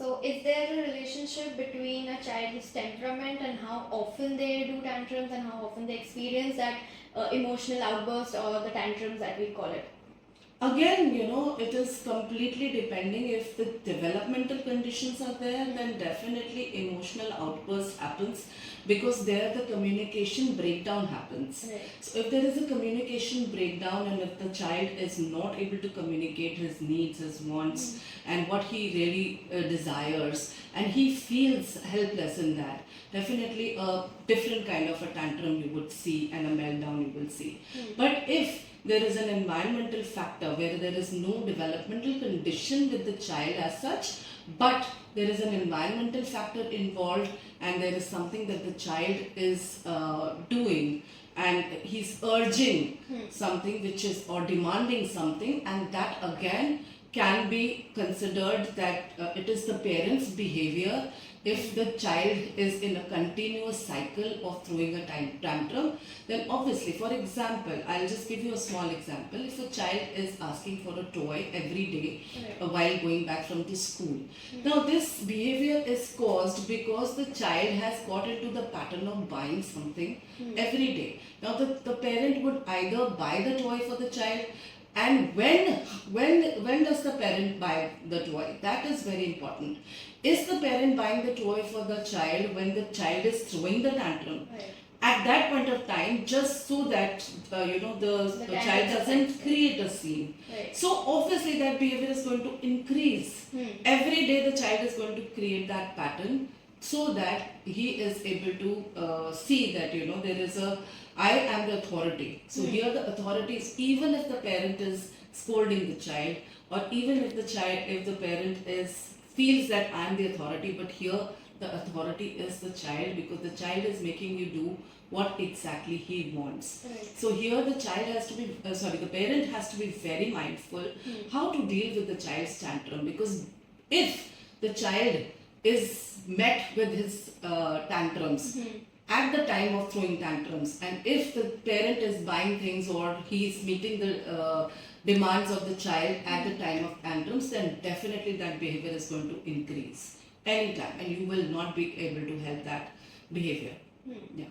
So, is there a relationship between a child's temperament and how often they do tantrums and how often they experience that emotional outburst or the tantrums that we call it? Again, it is completely depending. If the developmental conditions are there, then definitely emotional outburst happens, because there the communication breakdown happens. Right. So if there is a communication breakdown, and if the child is not able to communicate his needs, his wants, and what he really desires, and he feels helpless in that, definitely a different kind of a tantrum you would see, and a meltdown you will see. But if there is an environmental factor where there is no developmental condition with the child as such, but there is an environmental factor involved, and there is something that the child is doing, and he's urging something which is, or demanding something, and that again can be considered that it is the parent's behavior. If the child is in a continuous cycle of throwing a tantrum, then obviously, for example, I'll just give you a small example. If a child is asking for a toy every day while going back from the school, now this behavior is caused because the child has got into the pattern of buying something every day. Now the parent would either buy the toy for the child, and when does the parent buy the toy? That is very important. Is the parent buying the toy for the child when the child is throwing the tantrum? Right. At that point of time, just so that the child doesn't create a scene. Right. So obviously that behavior is going to increase. Every day the child is going to create that pattern, so that he is able to see that there is a, I am the authority. So here the authority is, even if the parent is scolding the child, or even if the parent feels that I am the authority, but here the authority is the child, because the child is making you do what exactly he wants. Right. So here the child has to be, the parent has to be very mindful how to deal with the child's tantrum, because if the child is met with his tantrums at the time of throwing tantrums, and if the parent is buying things, or he is meeting the demands of the child at the time of tantrums, then definitely that behavior is going to increase anytime, and you will not be able to help that behavior. Yeah.